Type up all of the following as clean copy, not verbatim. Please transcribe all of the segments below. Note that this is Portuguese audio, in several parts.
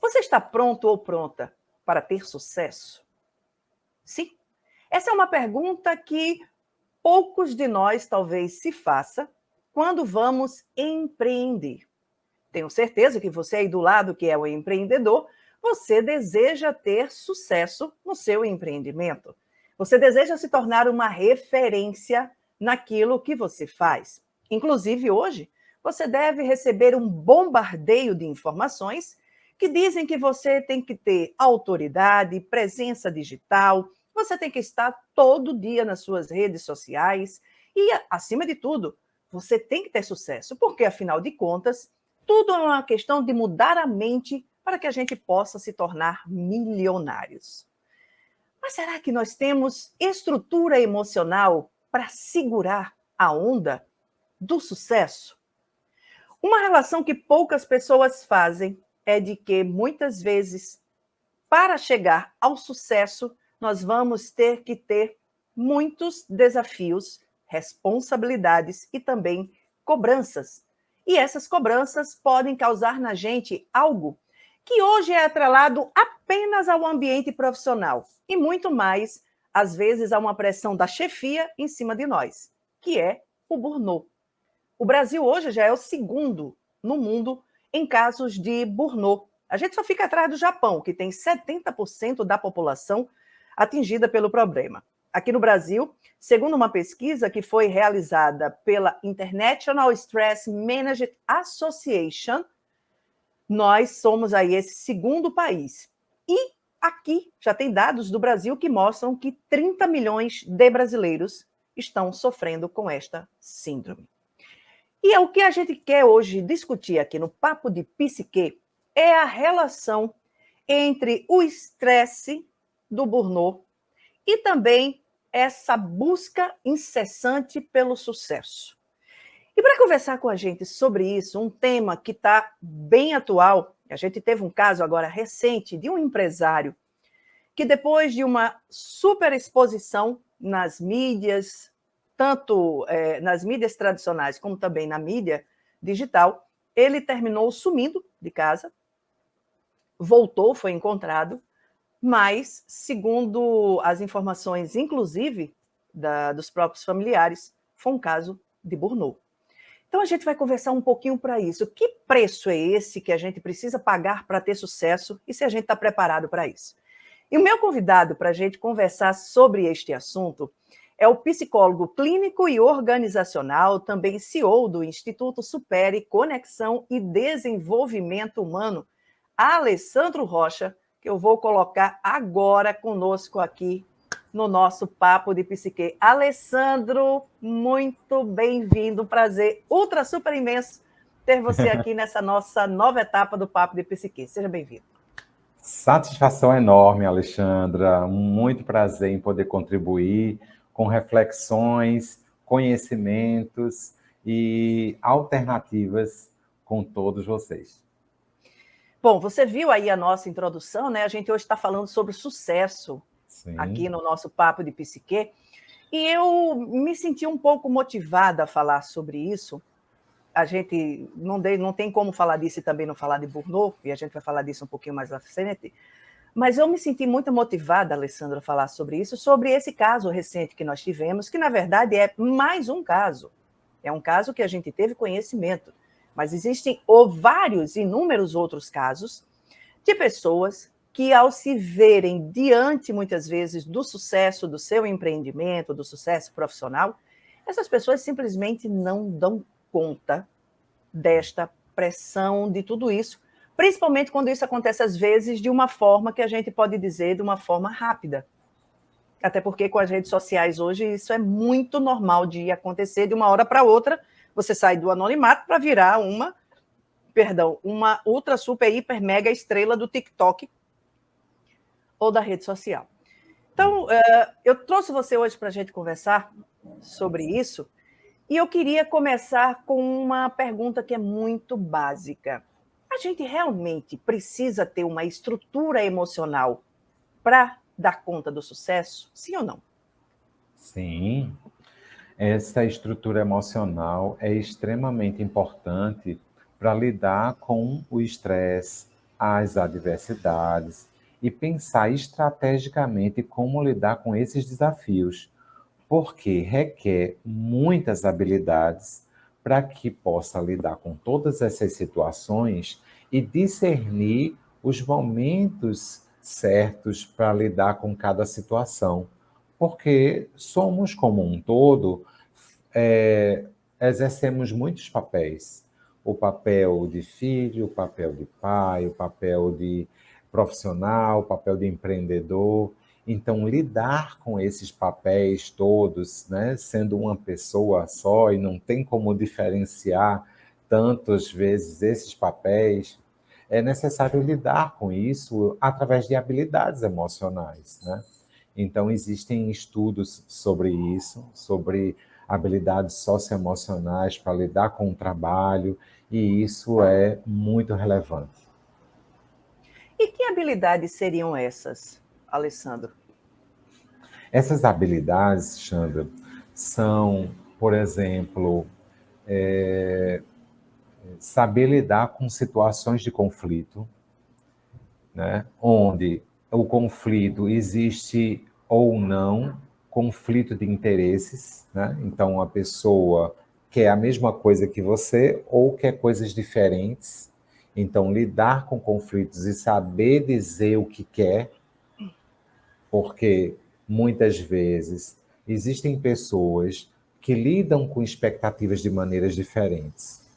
Você está pronto ou pronta para ter sucesso? Sim? Essa é uma pergunta que poucos de nós talvez se faça quando vamos empreender. Tenho certeza que você aí do lado que é o empreendedor, você deseja ter sucesso no seu empreendimento. Você deseja se tornar uma referência naquilo que você faz. Inclusive hoje, você deve receber um bombardeio de informações que dizem que você tem que ter autoridade, presença digital, você tem que estar todo dia nas suas redes sociais e, acima de tudo, você tem que ter sucesso, porque, afinal de contas, tudo é uma questão de mudar a mente para que a gente possa se tornar milionários. Mas será que nós temos estrutura emocional para segurar a onda do sucesso? Uma relação que poucas pessoas fazem é de que, muitas vezes, para chegar ao sucesso, nós vamos ter que ter muitos desafios, responsabilidades e também cobranças. E essas cobranças podem causar na gente algo que hoje é atrelado apenas ao ambiente profissional e muito mais, às vezes, a uma pressão da chefia em cima de nós, que é o burnout. O Brasil hoje já é o segundo no mundo em casos de burnout. A gente só fica atrás do Japão, que tem 70% da população atingida pelo problema. Aqui no Brasil, segundo uma pesquisa que foi realizada pela International Stress Management Association, nós somos aí esse segundo país. E aqui já tem dados do Brasil que mostram que 30 milhões de brasileiros estão sofrendo com esta síndrome. E o que a gente quer hoje discutir aqui no Papo de Psique é a relação entre o estresse do burnout e também essa busca incessante pelo sucesso. E para conversar com a gente sobre isso, um tema que está bem atual, a gente teve um caso agora recente de um empresário que, depois de uma super exposição nas mídias, tanto nas mídias tradicionais como também na mídia digital, ele terminou sumindo de casa, voltou, foi encontrado, mas, segundo as informações, inclusive, dos próprios familiares, foi um caso de burnout. Então, a gente vai conversar um pouquinho para isso. Que preço é esse que a gente precisa pagar para ter sucesso e se a gente está preparado para isso? E o meu convidado para a gente conversar sobre este assunto é o psicólogo clínico e organizacional, também CEO do Instituto Supere Conexão e Desenvolvimento Humano, Alessandro Rocha, que eu vou colocar agora conosco aqui no nosso Papo de Psique. Alessandro, muito bem-vindo, prazer ultra super imenso ter você aqui nessa nossa nova etapa do Papo de Psique. Seja bem-vindo. Satisfação enorme, Alexandra. Muito prazer em poder contribuir com reflexões, conhecimentos e alternativas com todos vocês. Bom, você viu aí a nossa introdução, né? A gente hoje está falando sobre sucesso. Sim. Aqui no nosso Papo de Psique. E eu me senti um pouco motivada a falar sobre isso. A gente não tem como falar disso e também não falar de burnout, e a gente vai falar disso um pouquinho mais à frente. Mas eu me senti muito motivada, Alessandra, a falar sobre isso, sobre esse caso recente que nós tivemos, que, na verdade, é mais um caso. É um caso que a gente teve conhecimento. Mas existem vários, inúmeros outros casos de pessoas que, ao se verem diante, muitas vezes, do sucesso do seu empreendimento, do sucesso profissional, essas pessoas simplesmente não dão conta desta pressão, de tudo isso, principalmente quando isso acontece, às vezes, de uma forma que a gente pode dizer de uma forma rápida. Até porque, com as redes sociais hoje, isso é muito normal de acontecer de uma hora para outra. Você sai do anonimato para virar uma ultra, super, hiper, mega estrela do TikTok ou da rede social. Então, eu trouxe você hoje para a gente conversar sobre isso, e eu queria começar com uma pergunta que é muito básica. A gente realmente precisa ter uma estrutura emocional para dar conta do sucesso? Sim ou não? Sim. Essa estrutura emocional é extremamente importante para lidar com o estresse, às adversidades e pensar estrategicamente como lidar com esses desafios, porque requer muitas habilidades para que possa lidar com todas essas situações e discernir os momentos certos para lidar com cada situação. Porque somos, como um todo, é, exercemos muitos papéis. O papel de filho, o papel de pai, o papel de profissional, o papel de empreendedor. Então, lidar com esses papéis todos, né, sendo uma pessoa só e não tem como diferenciar tantas vezes esses papéis, é necessário lidar com isso através de habilidades emocionais, né? Então, existem estudos sobre isso, sobre habilidades socioemocionais para lidar com o trabalho, e isso é muito relevante. E que habilidades seriam essas, Alessandro? Essas habilidades, Chandra, são, por exemplo, saber lidar com situações de conflito, né? Onde o conflito existe ou não, conflito de interesses, né? Então, a pessoa quer a mesma coisa que você ou quer coisas diferentes. Então, lidar com conflitos e saber dizer o que quer, porque muitas vezes existem pessoas que lidam com expectativas de maneiras diferentes.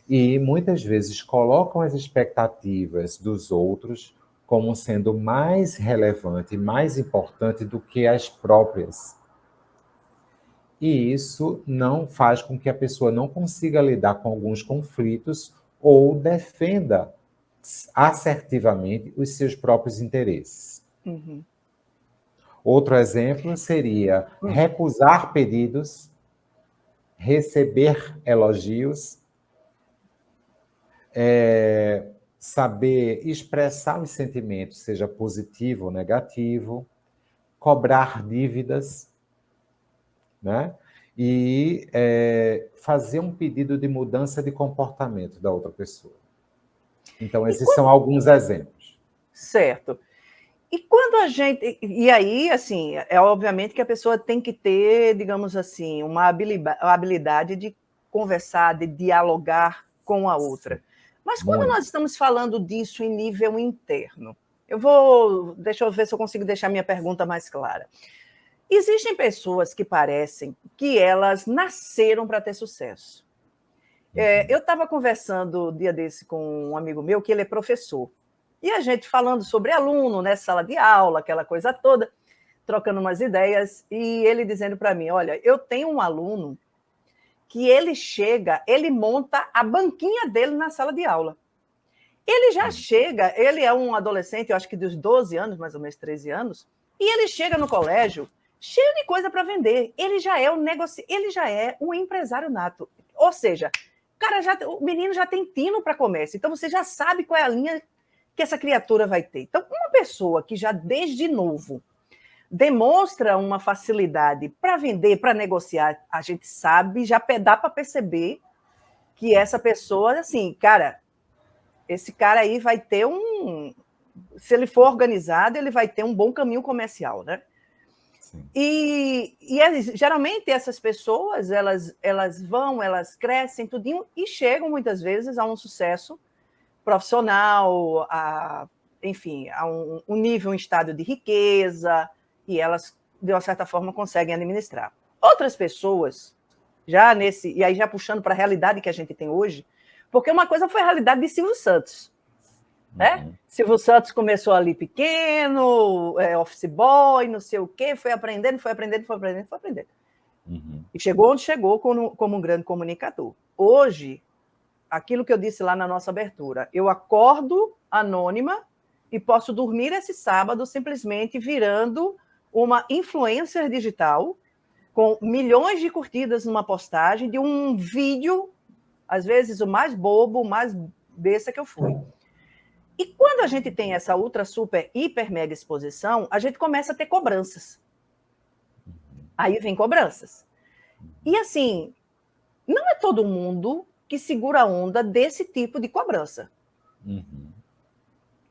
E muitas vezes colocam as expectativas dos outros como sendo mais relevante, mais importante do que as próprias. E isso não faz com que a pessoa não consiga lidar com alguns conflitos ou defenda assertivamente os seus próprios interesses. Uhum. Outro exemplo seria recusar pedidos, receber elogios, saber expressar os sentimentos, seja positivo ou negativo, cobrar dívidas, né? E fazer um pedido de mudança de comportamento da outra pessoa. Então, E esses são alguns exemplos. certo. E quando a gente. E aí, assim, é obviamente que a pessoa tem que ter, digamos assim, uma habilidade de conversar, de dialogar com a outra. Sim, Mas quando muito. nós estamos falando disso em nível interno, eu vou. Deixa eu ver se eu consigo deixar minha pergunta mais clara. Existem pessoas que parecem que elas nasceram para ter sucesso. Eu estava conversando dia desse com um amigo meu, que ele é professor. E a gente falando sobre aluno, né, sala de aula, aquela coisa toda, trocando umas ideias, e ele dizendo para mim: olha, eu tenho um aluno que ele chega, ele monta a banquinha dele na sala de aula. Ele já chega, ele é um adolescente, eu acho que dos 12 anos, mais ou menos 13 anos, e ele chega no colégio cheio de coisa para vender. Ele já é ele já é um empresário nato. Ou seja, o menino já tem tino para comércio, então você já sabe qual é a linha que essa criatura vai ter. Então, uma pessoa que já desde novo demonstra uma facilidade para vender, para negociar, a gente sabe, já dá para perceber que essa pessoa, assim, cara, esse cara aí vai ter um. Se ele for organizado, ele vai ter um bom caminho comercial, né? Sim. Geralmente essas pessoas elas vão, elas crescem tudinho e chegam muitas vezes a um sucesso profissional, enfim, a um nível, um estado de riqueza, e elas, de uma certa forma, conseguem administrar. Outras pessoas, e aí já puxando para a realidade que a gente tem hoje, porque uma coisa foi a realidade de Silvio Santos. Né? Silvio Santos começou ali pequeno, office boy, não sei o quê, foi aprendendo. E chegou onde chegou como um grande comunicador. Hoje, aquilo que eu disse lá na nossa abertura, eu acordo anônima e posso dormir esse sábado simplesmente virando uma influencer digital com milhões de curtidas numa postagem de um vídeo, às vezes o mais bobo, o mais besta que eu fui. E quando a gente tem essa ultra, super, hiper, mega exposição, a gente começa a ter cobranças. Aí vem cobranças. E assim, não é todo mundo que segura a onda desse tipo de cobrança.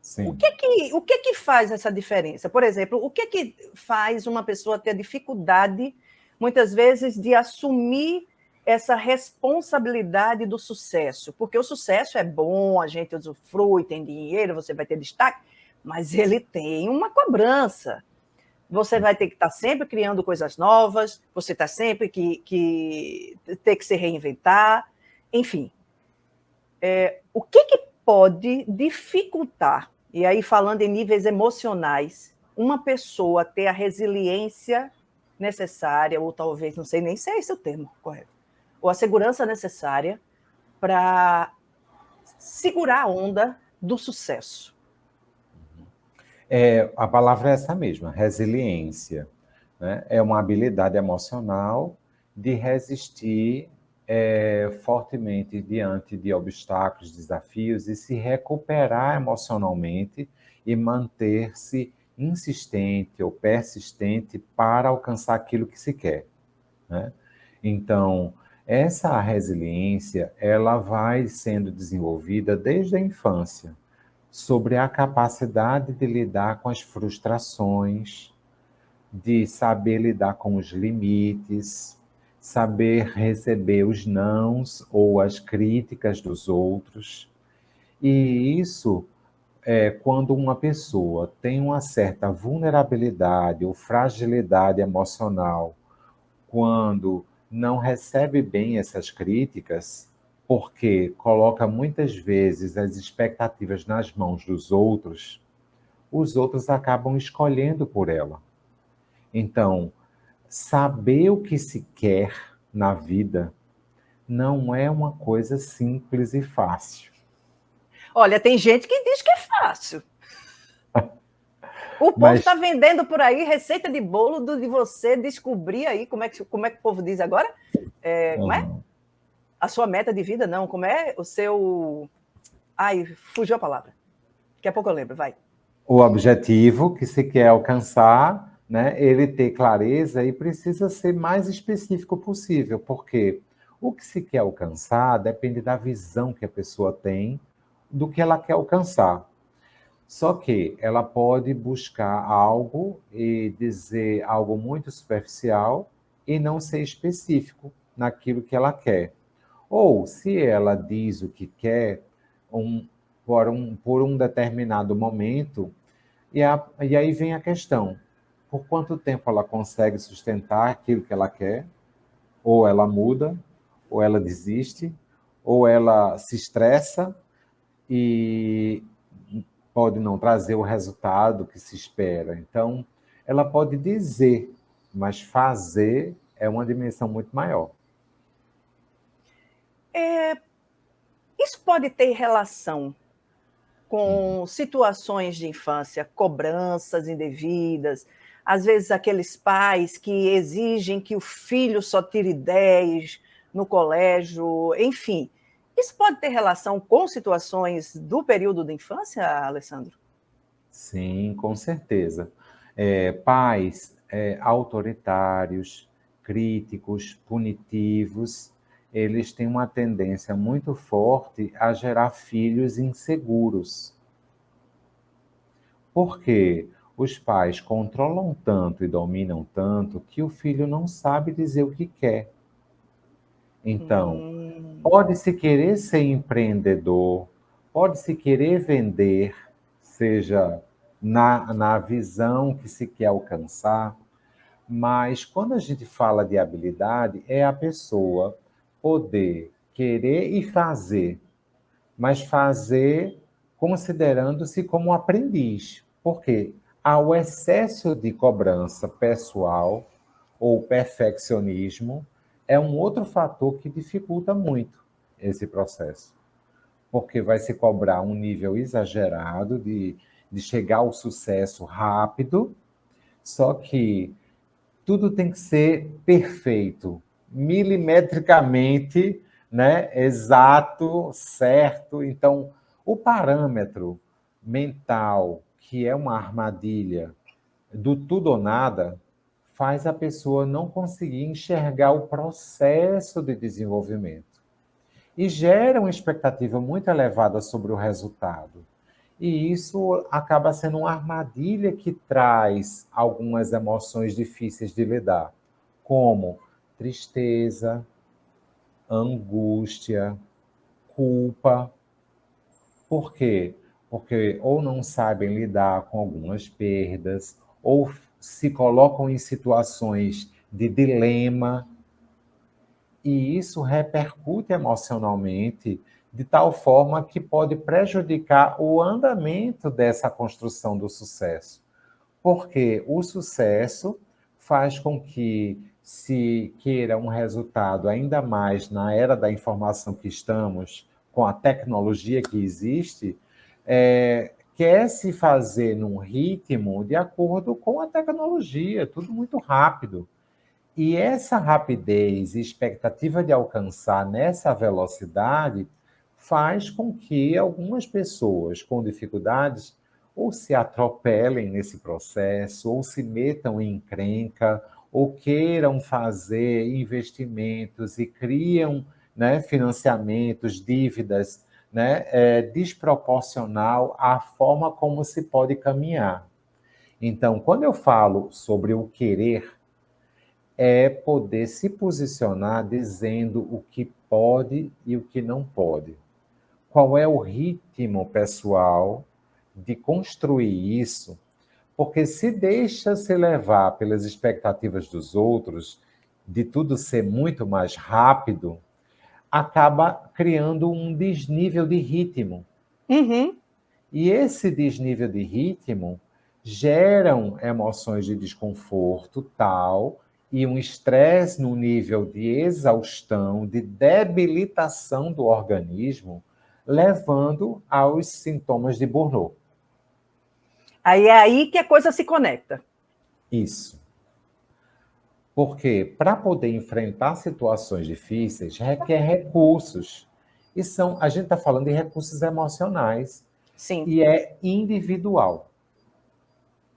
Sim. O que que faz essa diferença? Por exemplo, o que faz uma pessoa ter dificuldade, muitas vezes, de assumir essa responsabilidade do sucesso? Porque o sucesso é bom, a gente usufrui, tem dinheiro, você vai ter destaque, mas ele tem uma cobrança. Você vai ter que estar sempre criando coisas novas, você está sempre que ter que se reinventar, enfim. O que pode dificultar, e aí falando em níveis emocionais, uma pessoa ter a resiliência necessária, ou talvez, não sei nem se é esse o termo correto, ou a segurança necessária para segurar a onda do sucesso? A palavra é essa mesma, resiliência, né? É uma habilidade emocional de resistir fortemente diante de obstáculos, desafios e se recuperar emocionalmente e manter-se insistente ou persistente para alcançar aquilo que se quer, né? Então, essa resiliência, ela vai sendo desenvolvida desde a infância, sobre a capacidade de lidar com as frustrações, de saber lidar com os limites, saber receber os nãos ou as críticas dos outros. E isso é quando uma pessoa tem uma certa vulnerabilidade ou fragilidade emocional, quando não recebe bem essas críticas, porque coloca muitas vezes as expectativas nas mãos dos outros, os outros acabam escolhendo por ela. Então, saber o que se quer na vida não é uma coisa simples e fácil. Olha, tem gente que diz que é fácil. O povo Mas está vendendo por aí receita de bolo de você descobrir aí, como é que o povo diz agora? Como é? A sua meta de vida, não. Como é o seu. Ai, fugiu a palavra. Daqui a pouco eu lembro, vai. o objetivo que se quer alcançar, né, ele ter clareza e precisa ser mais específico possível, porque o que se quer alcançar depende da visão que a pessoa tem do que ela quer alcançar. Só que ela pode buscar algo e dizer algo muito superficial e não ser específico naquilo que ela quer. Ou, se ela diz o que quer um, por um determinado momento, e aí vem a questão: por quanto tempo ela consegue sustentar aquilo que ela quer? Ou ela muda, ou ela desiste, ou ela se estressa e pode não trazer o resultado que se espera. Então, ela pode dizer, mas fazer é uma dimensão muito maior. Isso pode ter relação com situações de infância, cobranças indevidas, às vezes aqueles pais que exigem que o filho só tire 10 no colégio, enfim. Isso pode ter relação com situações do período da infância, Alessandro? Sim, com certeza. Pais autoritários, críticos, punitivos, eles têm uma tendência muito forte a gerar filhos inseguros. Porque os pais controlam tanto e dominam tanto que o filho não sabe dizer o que quer. Então, Hum, pode-se querer ser empreendedor, pode-se querer vender, seja na visão que se quer alcançar, mas quando a gente fala de habilidade, é a pessoa poder querer e fazer, mas fazer considerando-se como aprendiz. Porque há o excesso de cobrança pessoal ou perfeccionismo é um outro fator que dificulta muito esse processo. Porque vai se cobrar um nível exagerado de chegar ao sucesso rápido, só que tudo tem que ser perfeito, milimetricamente, né? Exato, certo. Então, o parâmetro mental, que é uma armadilha do tudo ou nada, faz a pessoa não conseguir enxergar o processo de desenvolvimento e gera uma expectativa muito elevada sobre o resultado. E isso acaba sendo uma armadilha que traz algumas emoções difíceis de lidar, como tristeza, angústia, culpa. Por quê? Porque ou não sabem lidar com algumas perdas, ou se colocam em situações de dilema, e isso repercute emocionalmente de tal forma que pode prejudicar o andamento dessa construção do sucesso. Porque o sucesso faz com que se queira um resultado, ainda mais na era da informação que estamos, com a tecnologia que existe, quer se fazer num ritmo de acordo com a tecnologia, tudo muito rápido. E essa rapidez e expectativa de alcançar nessa velocidade faz com que algumas pessoas com dificuldades ou se atropelem nesse processo, ou se metam em encrenca, ou queiram fazer investimentos e criam, né, financiamentos, dívidas, né, desproporcional à forma como se pode caminhar. Então, quando eu falo sobre o querer, é poder se posicionar dizendo o que pode e o que não pode. Qual é o ritmo pessoal de construir isso? Porque se deixa se levar pelas expectativas dos outros, de tudo ser muito mais rápido, acaba criando um desnível de ritmo. Uhum. E esse desnível de ritmo geram emoções de desconforto tal e um estresse no nível de exaustão, de debilitação do organismo, levando aos sintomas de burnout. Aí é aí que a coisa se conecta. Isso. Porque para poder enfrentar situações difíceis requer recursos. A gente está falando de recursos emocionais Sim, e é individual.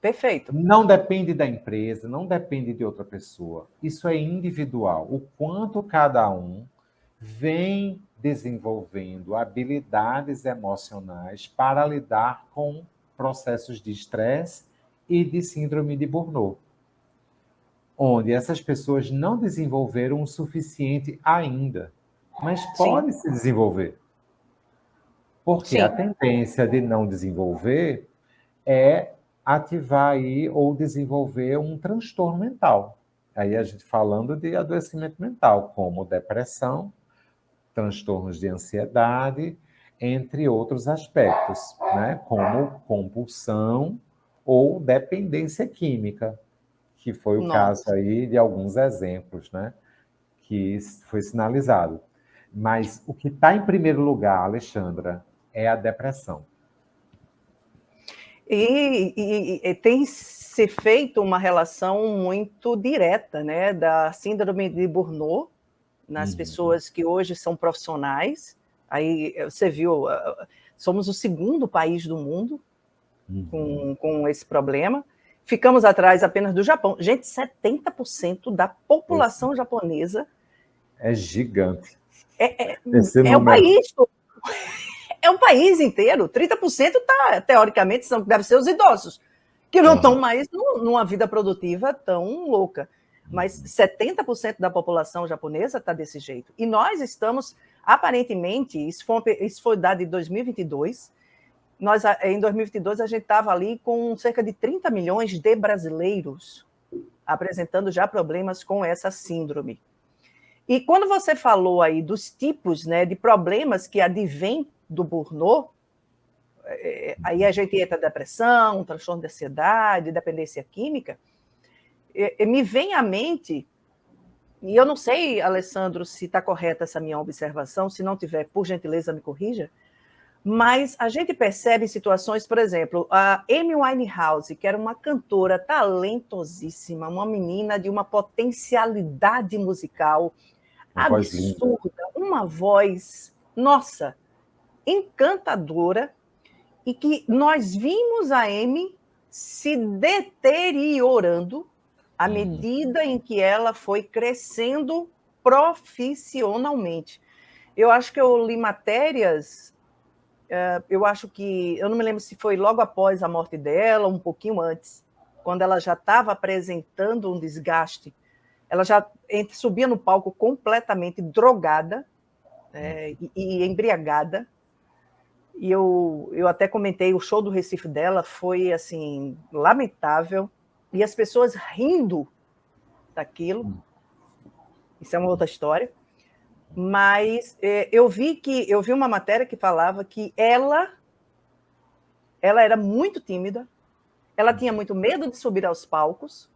perfeito. Não depende da empresa, não depende de outra pessoa. Isso é individual. O quanto cada um vem desenvolvendo habilidades emocionais para lidar com processos de estresse e de síndrome de Burnout, onde essas pessoas não desenvolveram o suficiente ainda, mas Sim, pode se desenvolver. Porque a sim. tendência de não desenvolver é ativar aí ou desenvolver um transtorno mental. Aí a gente falando de adoecimento mental, como depressão, transtornos de ansiedade, entre outros aspectos, né? Como compulsão ou dependência química, que foi o caso Nossa. aí de alguns exemplos, né? Que foi sinalizado. Mas o que está em primeiro lugar, Alexandra, é a depressão. E tem se feito uma relação muito direta, né, da síndrome de Burnout nas Uhum, pessoas que hoje são profissionais. Aí você viu, somos o segundo país do mundo uhum. com esse problema. Ficamos atrás apenas do Japão. Gente, 70% da Pois população japonesa é gigante é, é, esse é o número. país, é o país inteiro. 30% tá, teoricamente, devem ser os idosos, que não estão Aham. mais numa vida produtiva tão louca. Mas 70% da população japonesa está desse jeito. E nós estamos, aparentemente, isso foi dado em 2022, nós, em 2022, a gente estava ali com cerca de 30 milhões de brasileiros apresentando já problemas com essa síndrome. E quando você falou aí dos tipos, né, de problemas que advêm do burnout, aí a gente entra depressão, transtorno de ansiedade, dependência química, me vem à mente, e eu não sei, Alessandro, se está correta essa minha observação, se não tiver, por gentileza, me corrija, mas a gente percebe em situações, por exemplo, a Amy Winehouse, que era uma cantora talentosíssima, uma menina de uma potencialidade musical Uma voz linda. absurda, uma voz, nossa, encantadora, e que nós vimos a Amy se deteriorando à Uhum. medida em que ela foi crescendo profissionalmente. Eu acho que eu li matérias, Eu acho que, eu não me lembro se foi logo após a morte dela, um pouquinho antes, quando ela já estava apresentando um desgaste, ela já subia no palco completamente drogada, e embriagada. E eu até comentei, o show do Recife dela foi assim lamentável, e as pessoas rindo daquilo. Isso é uma outra história. Mas eu vi uma matéria que falava que ela era muito tímida, ela tinha muito medo de subir aos palcos,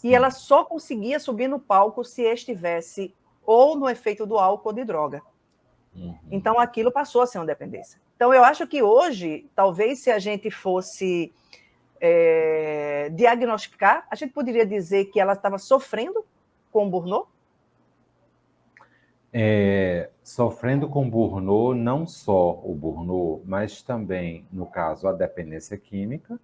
e ela só conseguia subir no palco se estivesse ou no efeito do álcool ou de droga. Então, aquilo passou a ser uma dependência. Então, eu acho que hoje, talvez se a gente fosse diagnosticar, a gente poderia dizer que ela estava sofrendo com o burnout? Sofrendo com burnout, não só o burnout, mas também, no caso, a dependência química,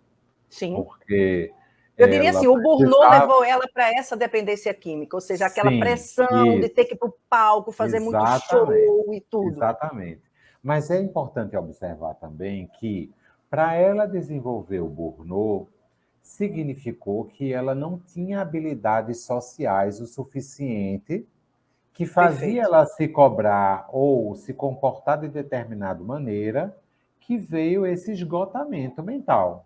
Sim. porque Eu diria ela assim, o burnout precisava... levou ela para essa dependência química, ou seja, aquela Sim, pressão de ter isso, que ir para o palco, fazer muito exatamente, show e tudo. exatamente. Mas é importante observar também que, para ela desenvolver o burnout, significou que ela não tinha habilidades sociais o suficiente que fazia Perfeito. ela se cobrar ou se comportar de determinada maneira, que veio esse esgotamento mental,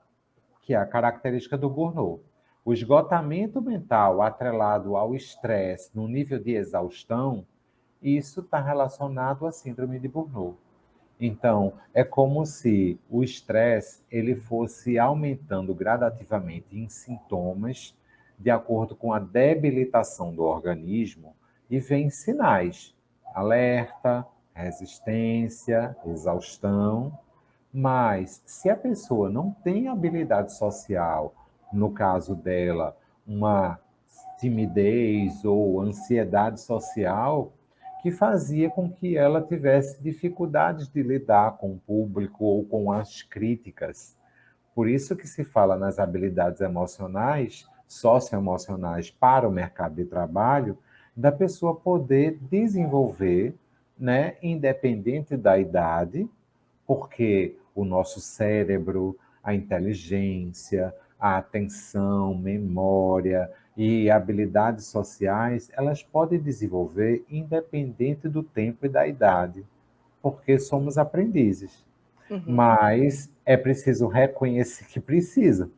que é a característica do burnout. O esgotamento mental atrelado ao estresse no nível de exaustão, isso está relacionado à síndrome de burnout. Então, é como se o estresse ele fosse aumentando gradativamente em sintomas de acordo com a debilitação do organismo e vem sinais: alerta, resistência, exaustão. Mas se a pessoa não tem habilidade social, no caso dela, uma timidez ou ansiedade social, que fazia com que ela tivesse dificuldades de lidar com o público ou com as críticas. Por isso que se fala nas habilidades emocionais, socioemocionais para o mercado de trabalho, da pessoa poder desenvolver, né, independente da idade, porque o nosso cérebro, a inteligência, a atenção, memória e habilidades sociais, elas podem desenvolver independente do tempo e da idade, porque somos aprendizes. Uhum. Mas é preciso reconhecer que precisa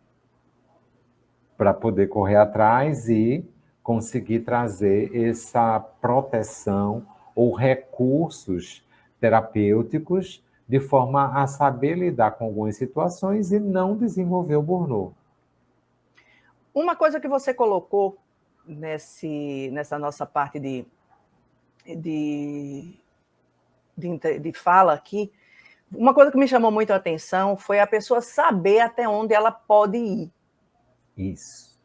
para poder correr atrás e conseguir trazer essa proteção ou recursos terapêuticos de forma a saber lidar com algumas situações e não desenvolver o burnout. Uma coisa que você colocou nessa nossa parte de, de fala aqui, uma coisa que me chamou muito a atenção foi a pessoa saber até onde ela pode ir. Isso.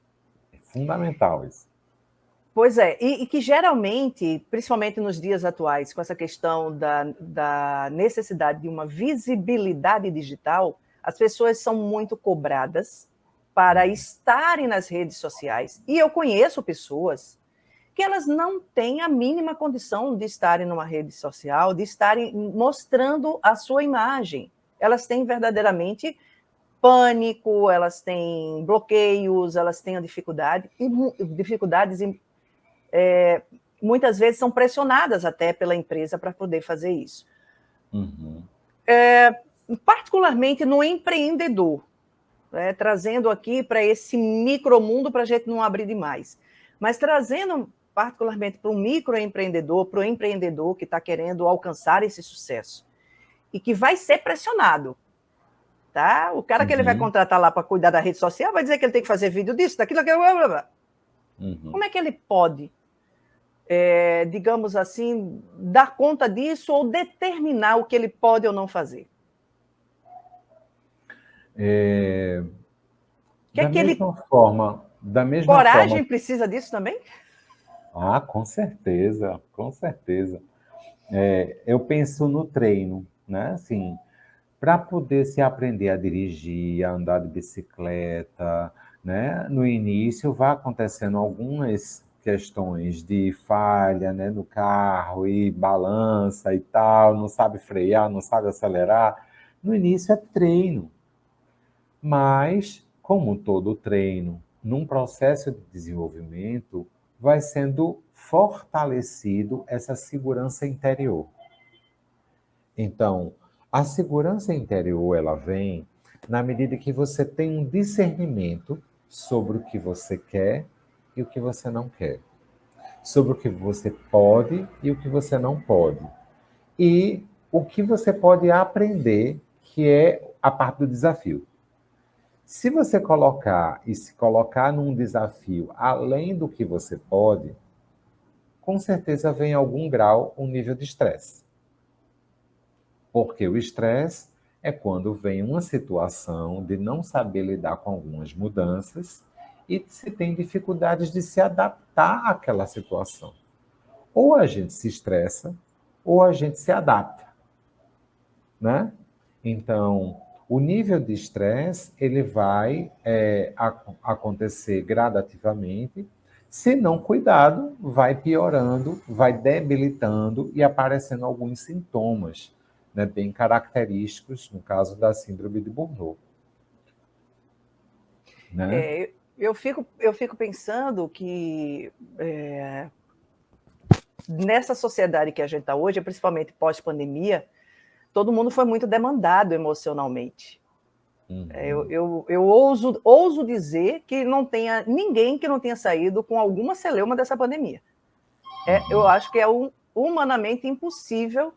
É fundamental isso. Pois é, e que geralmente, principalmente nos dias atuais, com essa questão da necessidade de uma visibilidade digital, as pessoas são muito cobradas para estarem nas redes sociais. E eu conheço pessoas que elas não têm a mínima condição de estarem numa rede social, de estarem mostrando a sua imagem. Elas têm verdadeiramente pânico, elas têm bloqueios, elas têm dificuldades e muitas vezes são pressionadas até pela empresa para poder fazer isso. Uhum. Particularmente no empreendedor, né, trazendo aqui para esse micromundo para a gente não abrir demais, mas trazendo particularmente para o microempreendedor, para o empreendedor que está querendo alcançar esse sucesso e que vai ser pressionado. Tá? O cara que ele vai Uhum. contratar lá para cuidar da rede social vai dizer que ele tem que fazer vídeo disso, daquilo, blá, blá, blá. Uhum. Como é que ele pode, digamos assim, dar conta disso ou determinar o que ele pode ou não fazer? Que é Da que ele... mesma forma, da mesma forma. Coragem precisa disso também? Ah, com certeza, com certeza. Eu penso no treino, né? Assim, para poder se aprender a dirigir, a andar de bicicleta, né? No início vai acontecendo algumas questões de falha, né, no carro e balança e tal, não sabe frear, não sabe acelerar, No início é treino, mas, como todo treino, num processo de desenvolvimento, vai sendo fortalecido essa segurança interior. Então, a segurança interior, ela vem na medida que você tem um discernimento sobre o que você quer e o que você não quer, sobre o que você pode e o que você não pode, e o que você pode aprender, que é a parte do desafio. Se você colocar e se colocar num desafio além do que você pode, com certeza vem algum grau, um nível de estresse. Porque o estresse é quando vem uma situação de não saber lidar com algumas mudanças e se tem dificuldades de se adaptar àquela situação. Ou a gente se estressa, ou a gente se adapta, né? Então, o nível de estresse ele vai acontecer gradativamente. Se não cuidado, vai piorando, vai debilitando e aparecendo alguns sintomas, né, bem característicos, no caso da síndrome de Burnout. Né? Eu fico pensando que nessa sociedade que a gente está hoje, principalmente pós-pandemia, todo mundo foi muito demandado emocionalmente. Eu ouso dizer que não tenha ninguém que não tenha saído com alguma celeuma dessa pandemia. Eu acho que é humanamente impossível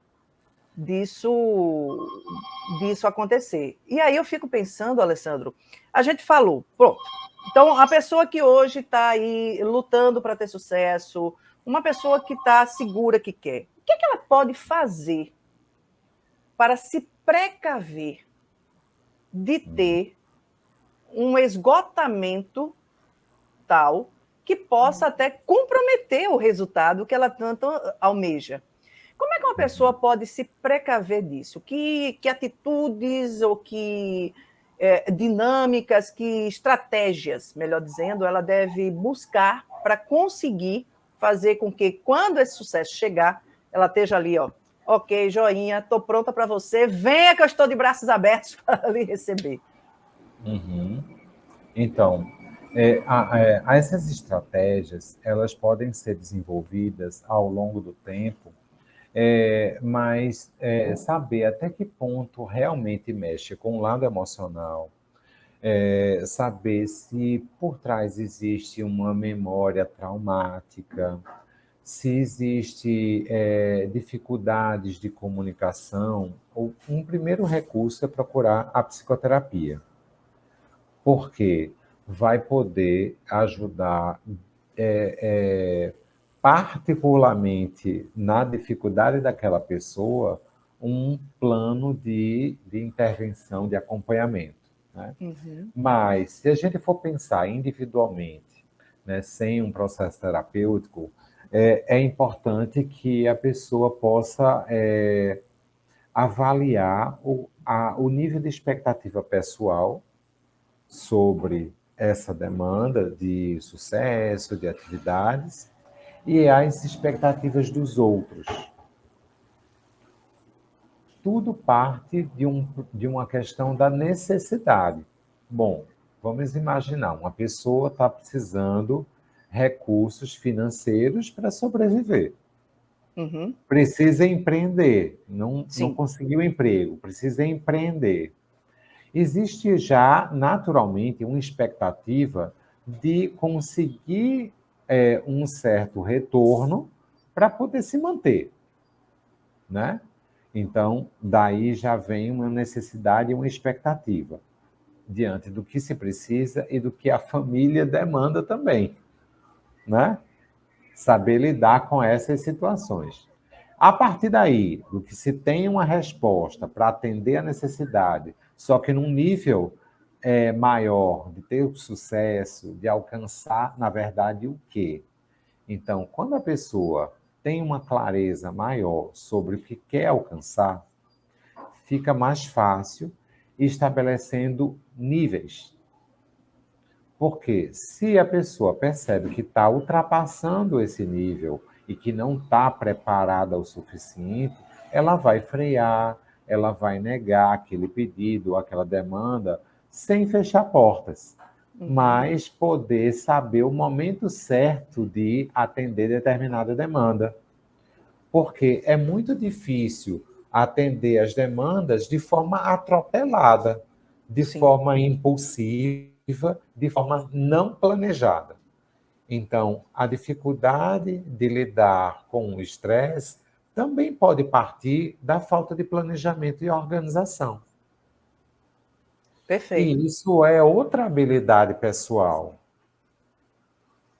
disso acontecer. E aí eu fico pensando, Alessandro, a gente falou, pronto. Então, a pessoa que hoje está aí lutando para ter sucesso, uma pessoa que está segura que quer, o que ela pode fazer para se precaver de ter um esgotamento tal que possa até comprometer o resultado que ela tanto almeja? Como é que uma pessoa pode se precaver disso? Que atitudes ou que dinâmicas, que estratégias, melhor dizendo, ela deve buscar para conseguir fazer com que, quando esse sucesso chegar, ela esteja ali, ó, ok, joinha, estou pronta para você, venha que eu estou de braços abertos para lhe receber. Uhum. Então, essas estratégias, elas podem ser desenvolvidas ao longo do tempo, mas saber até que ponto realmente mexe com o lado emocional, saber se por trás existe uma memória traumática, se existe dificuldades de comunicação, um primeiro recurso é procurar a psicoterapia, porque vai poder ajudar particularmente na dificuldade daquela pessoa, um plano de intervenção, de acompanhamento. Né? Uhum. Mas, se a gente for pensar individualmente, né, sem um processo terapêutico, é importante que a pessoa possa avaliar o nível de expectativa pessoal sobre essa demanda de sucesso, de atividades, e as expectativas dos outros. Tudo parte de uma questão da necessidade. Bom, vamos imaginar, uma pessoa está precisando recursos financeiros para sobreviver. Uhum. Precisa empreender, não Sim. conseguiu emprego, precisa empreender. Existe já, naturalmente, uma expectativa de conseguir um certo retorno para poder se manter, né? Então, daí já vem uma necessidade e uma expectativa diante do que se precisa e do que a família demanda também, né? Saber lidar com essas situações. A partir daí, do que se tem uma resposta para atender a necessidade, só que num nível maior de ter o sucesso, de alcançar, na verdade, o quê? Então, quando a pessoa tem uma clareza maior sobre o que quer alcançar, fica mais fácil estabelecendo níveis. Porque se a pessoa percebe que está ultrapassando esse nível e que não está preparada o suficiente, ela vai frear, ela vai negar aquele pedido, aquela demanda, sem fechar portas, mas poder saber o momento certo de atender determinada demanda. Porque é muito difícil atender as demandas de forma atropelada, de Sim. forma impulsiva, de forma não planejada. Então, a dificuldade de lidar com o estresse também pode partir da falta de planejamento e organização. Perfeito. E isso é outra habilidade pessoal.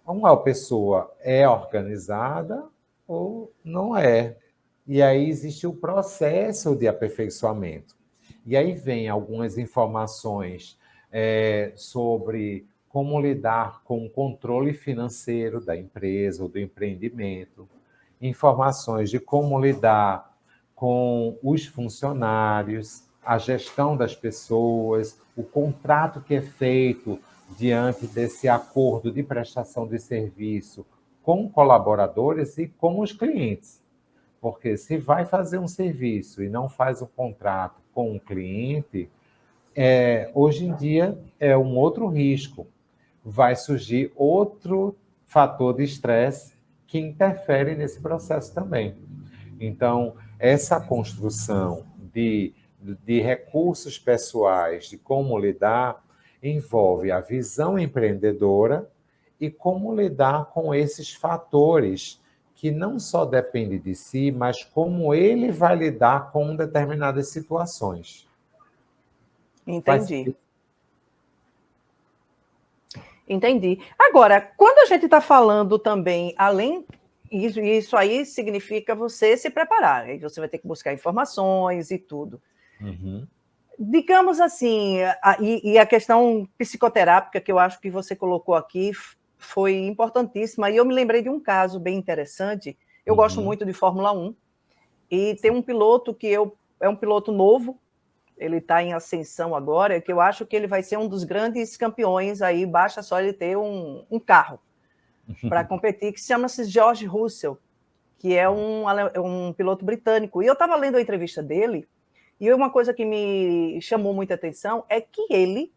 Uma pessoa é organizada ou não é. E aí existe o processo de aperfeiçoamento. E aí vem algumas informações sobre como lidar com o controle financeiro da empresa ou do empreendimento, informações de como lidar com os funcionários, a gestão das pessoas, o contrato que é feito diante desse acordo de prestação de serviço com colaboradores e com os clientes. Porque se vai fazer um serviço e não faz um contrato com o cliente, hoje em dia é um outro risco. Vai surgir outro fator de estresse que interfere nesse processo também. Então, essa construção de recursos pessoais, de como lidar, envolve a visão empreendedora e como lidar com esses fatores que não só dependem de si, mas como ele vai lidar com determinadas situações. Faz Entendi. sentido? Entendi. Agora, quando a gente está falando também, além isso aí significa você se preparar, aí você vai ter que buscar informações e tudo. Uhum. Digamos assim, e a questão psicoterápica que eu acho que você colocou aqui foi importantíssima, e eu me lembrei de um caso bem interessante. Eu gosto Uhum. muito de Fórmula 1, e tem um piloto é um piloto novo, ele está em ascensão agora, que eu acho que ele vai ser um dos grandes campeões aí, basta só ele ter um carro para competir, que se chama-se George Russell, que é um piloto britânico. E eu estava lendo a entrevista dele, e uma coisa que me chamou muita atenção é que ele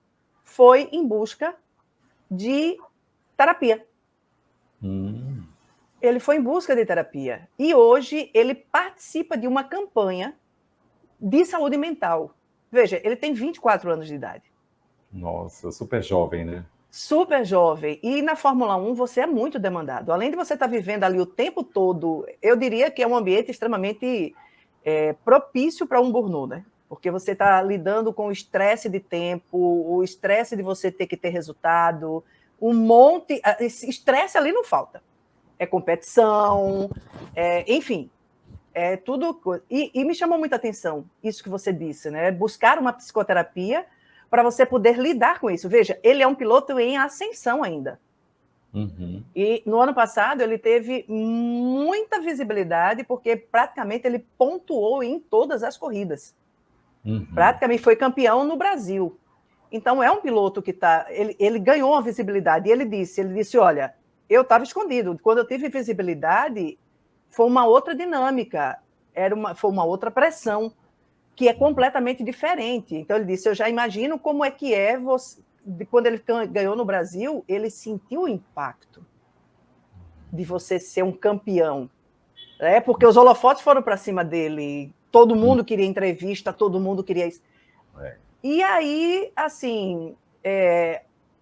foi em busca de terapia. Ele foi em busca de terapia. E hoje ele participa de uma campanha de saúde mental. Veja, ele tem 24 anos de idade. Nossa, super jovem, né? Super jovem. E na Fórmula 1 você é muito demandado. Além de você estar vivendo ali o tempo todo, eu diria que é um ambiente extremamente propício para um burnout, né? Porque você está lidando com o estresse de tempo, o estresse de você ter que ter resultado, um monte. Esse estresse ali não falta. É competição, enfim, é tudo. E me chamou muita atenção isso que você disse, né? Buscar uma psicoterapia para você poder lidar com isso. Veja, ele é um piloto em ascensão ainda. Uhum. E no ano passado ele teve muita visibilidade, porque praticamente ele pontuou em todas as corridas. Uhum. Praticamente foi campeão no Brasil. Então é um piloto que está. Ele ganhou uma visibilidade. E ele disse: olha, eu estava escondido. Quando eu tive visibilidade, foi uma outra dinâmica, foi uma outra pressão, que é completamente diferente. Então ele disse: eu já imagino como é que é você. Quando ele ganhou no Brasil, ele sentiu o impacto de você ser um campeão. Porque os holofotes foram para cima dele, todo mundo queria entrevista, todo mundo queria isso. É. E aí, assim,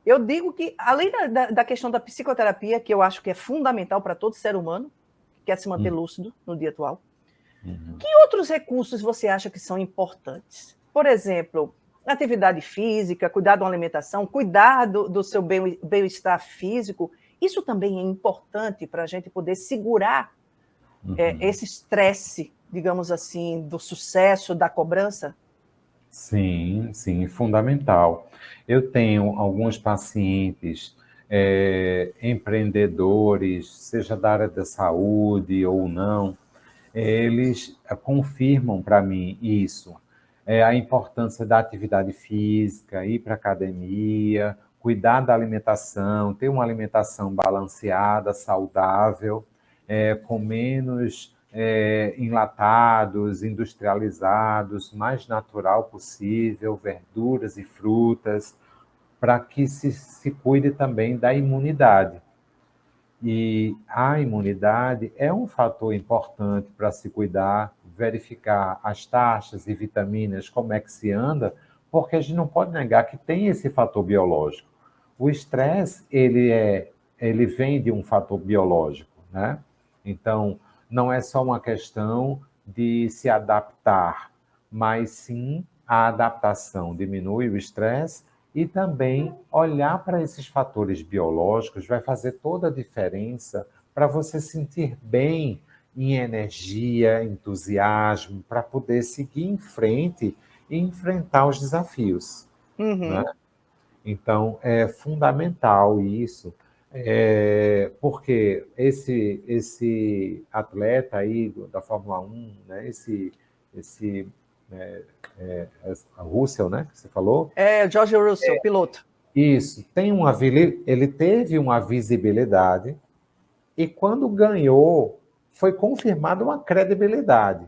eu digo que, além da questão da psicoterapia, que eu acho que é fundamental para todo ser humano, que quer se manter lúcido no dia atual, Uhum. que outros recursos você acha que são importantes? Por exemplo, atividade física, cuidar de uma alimentação, cuidar do seu bem-estar físico, isso também é importante para a gente poder segurar Uhum. esse estresse, digamos assim, do sucesso, da cobrança? Sim, sim, fundamental. Eu tenho alguns pacientes, empreendedores, seja da área da saúde ou não, eles confirmam para mim isso, a importância da atividade física, ir para a academia, cuidar da alimentação, ter uma alimentação balanceada, saudável, com menos enlatados, industrializados, mais natural possível, verduras e frutas, para que se cuide também da imunidade. E a imunidade é um fator importante para se cuidar, verificar as taxas e vitaminas, como é que se anda, porque a gente não pode negar que tem esse fator biológico. O estresse, ele vem de um fator biológico, né? Então, não é só uma questão de se adaptar, mas sim a adaptação diminui o estresse e também olhar para esses fatores biológicos vai fazer toda a diferença para você sentir bem em energia, entusiasmo, para poder seguir em frente e enfrentar os desafios, né? Uhum. Então, é fundamental isso, porque esse atleta aí da Fórmula 1, né, esse é, a Russell, né, que você falou, É, George Russell, piloto. isso, ele teve uma visibilidade e quando ganhou, foi confirmada uma credibilidade.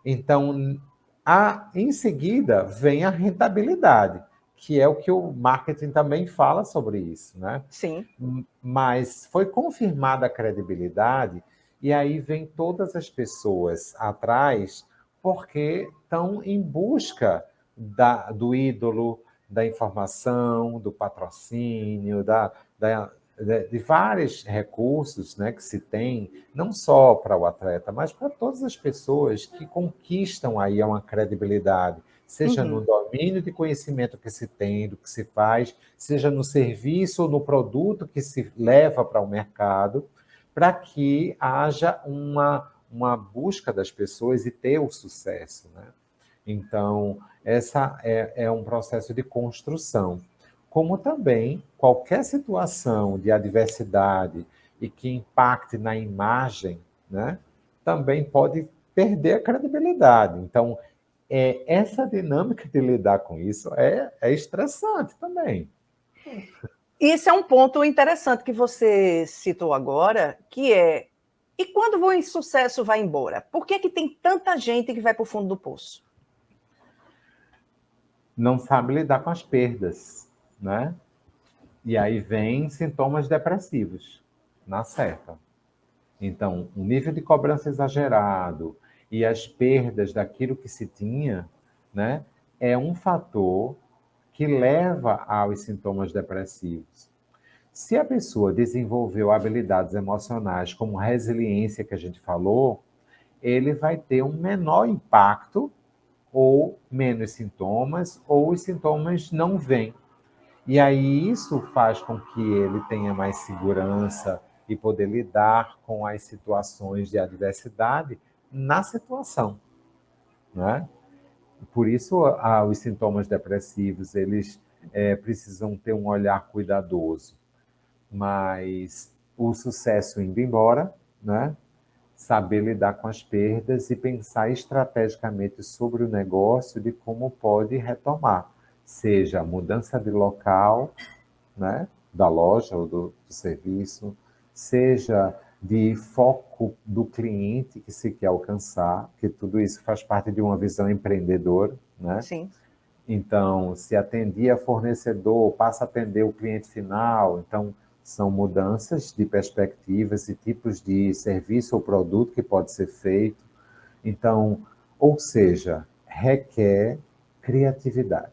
Então, em seguida, vem a rentabilidade, que é o que o marketing também fala sobre isso, né? Sim. Mas foi confirmada a credibilidade, e aí vem todas as pessoas atrás, porque estão em busca do ídolo, da informação, do patrocínio, de vários recursos, né, que se tem, não só para o atleta, mas para todas as pessoas que conquistam aí uma credibilidade, seja no Uhum. domínio de conhecimento que se tem, do que se faz, seja no serviço ou no produto que se leva para o mercado, para que haja uma busca das pessoas e ter o sucesso, né? Então, essa é um processo de construção. Como também qualquer situação de adversidade e que impacte na imagem, né, também pode perder a credibilidade. Então, essa dinâmica de lidar com isso é estressante também. Isso é um ponto interessante que você citou agora, que é: e quando o insucesso vai embora? Por que que tem tanta gente que vai para o fundo do poço? Não sabe lidar com as perdas, né? E aí vem sintomas depressivos, na certa. Então, o nível de cobrança exagerado e as perdas daquilo que se tinha, né, é um fator que leva aos sintomas depressivos. Se a pessoa desenvolveu habilidades emocionais, como resiliência que a gente falou, ele vai ter um menor impacto ou menos sintomas, ou os sintomas não vêm. E aí isso faz com que ele tenha mais segurança e poder lidar com as situações de adversidade na situação, né? Por isso, os sintomas depressivos, eles precisam ter um olhar cuidadoso. Mas o sucesso indo embora, né? Saber lidar com as perdas e pensar estrategicamente sobre o negócio de como pode retomar, seja a mudança de local, né, da loja ou do serviço, seja de foco do cliente que se quer alcançar, que tudo isso faz parte de uma visão empreendedora, né? Sim. Então, se atendia fornecedor, passa a atender o cliente final. Então, são mudanças de perspectivas e tipos de serviço ou produto que pode ser feito. Então, ou seja, requer criatividade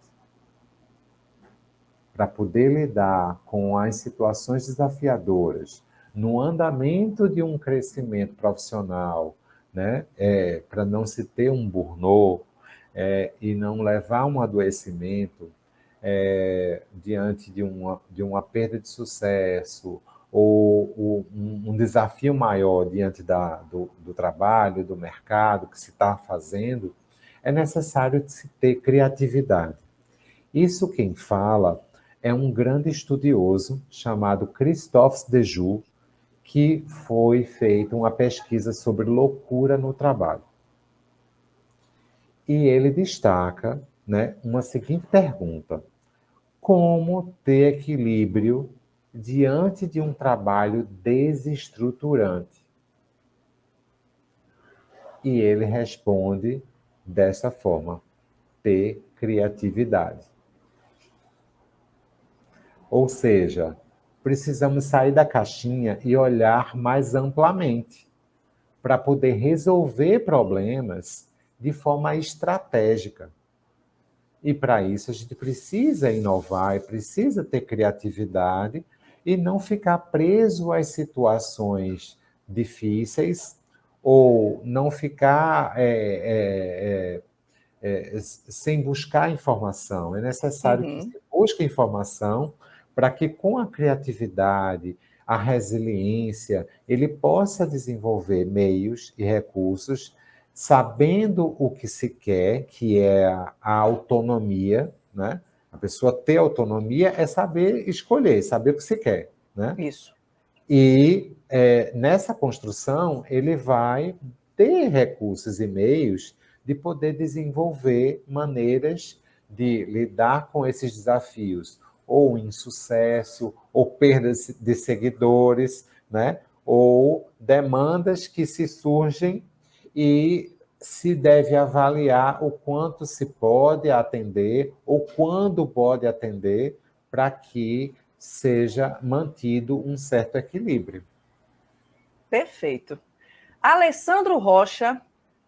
para poder lidar com as situações desafiadoras no andamento de um crescimento profissional, né? Para não se ter um burnout, e não levar a um adoecimento diante de uma perda de sucesso ou um desafio maior diante do trabalho, do mercado que se está fazendo, é necessário se ter criatividade. Isso quem fala é um grande estudioso chamado Christophe Dejoux, que foi feita uma pesquisa sobre loucura no trabalho. E ele destaca, né, uma seguinte pergunta: como ter equilíbrio diante de um trabalho desestruturante? E ele responde dessa forma: ter criatividade. Ou seja, precisamos sair da caixinha e olhar mais amplamente para poder resolver problemas de forma estratégica. E para isso a gente precisa inovar e precisa ter criatividade e não ficar preso às situações difíceis ou não ficar sem buscar informação. É necessário que Uhum. se busque informação para que, com a criatividade, a resiliência, ele possa desenvolver meios e recursos, sabendo o que se quer, que é a autonomia, né? A pessoa ter autonomia é saber escolher, saber o que se quer, né? Isso. E nessa construção, ele vai ter recursos e meios de poder desenvolver maneiras de lidar com esses desafios, ou insucesso, ou perdas de seguidores, né? Ou demandas que se surgem e se deve avaliar o quanto se pode atender ou quando pode atender para que seja mantido um certo equilíbrio. Perfeito. Alessandro Rocha,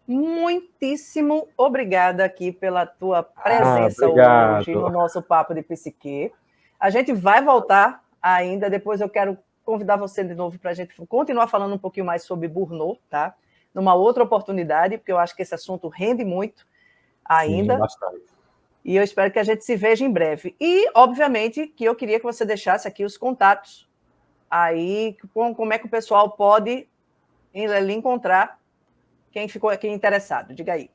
muitíssimo obrigada aqui pela tua presença hoje Obrigado. no nosso Papo de Psique. A gente vai voltar ainda, depois eu quero convidar você de novo para a gente continuar falando um pouquinho mais sobre Burnout, tá? Numa outra oportunidade, porque eu acho que esse assunto rende muito Sim, ainda. bastante. E eu espero que a gente se veja em breve. E, obviamente, que eu queria que você deixasse aqui os contatos aí, como é que o pessoal pode lhe encontrar, quem ficou aqui interessado. Diga aí.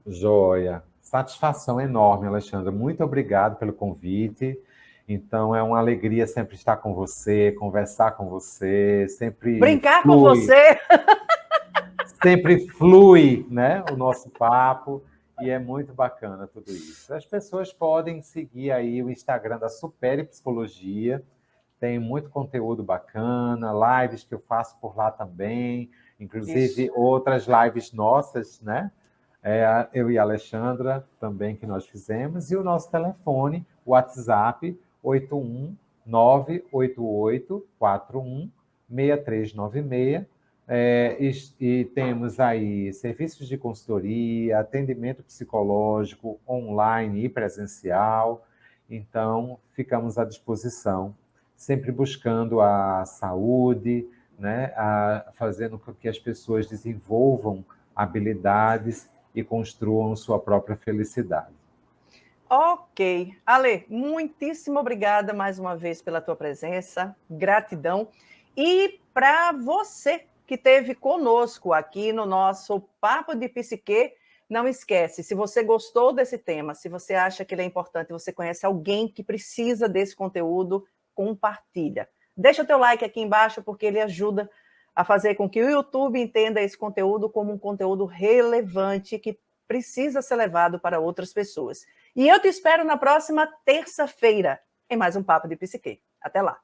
Joia. Satisfação enorme, Alexandra. Muito obrigado pelo convite. Então, é uma alegria sempre estar com você, conversar com você, Brincar com você. sempre flui, né, o nosso papo, e é muito bacana tudo isso. As pessoas podem seguir aí o Instagram da Supere Psicologia, tem muito conteúdo bacana, lives que eu faço por lá também, Isso. inclusive outras lives nossas, né? Eu e a Alexandra também que nós fizemos, e o nosso telefone, o WhatsApp, 81988416396. E temos aí serviços de consultoria, atendimento psicológico online e presencial. Então, ficamos à disposição, sempre buscando a saúde, né, fazendo com que as pessoas desenvolvam habilidades e construam sua própria felicidade. Ok. Ale, muitíssimo obrigada mais uma vez pela tua presença. Gratidão. E para você que esteve conosco aqui no nosso Papo de Psique, não esquece, se você gostou desse tema, se você acha que ele é importante, você conhece alguém que precisa desse conteúdo, compartilha. Deixa o teu like aqui embaixo, porque ele ajuda a fazer com que o YouTube entenda esse conteúdo como um conteúdo relevante que precisa ser levado para outras pessoas. E eu te espero na próxima terça-feira em mais um Papo de Psique. Até lá!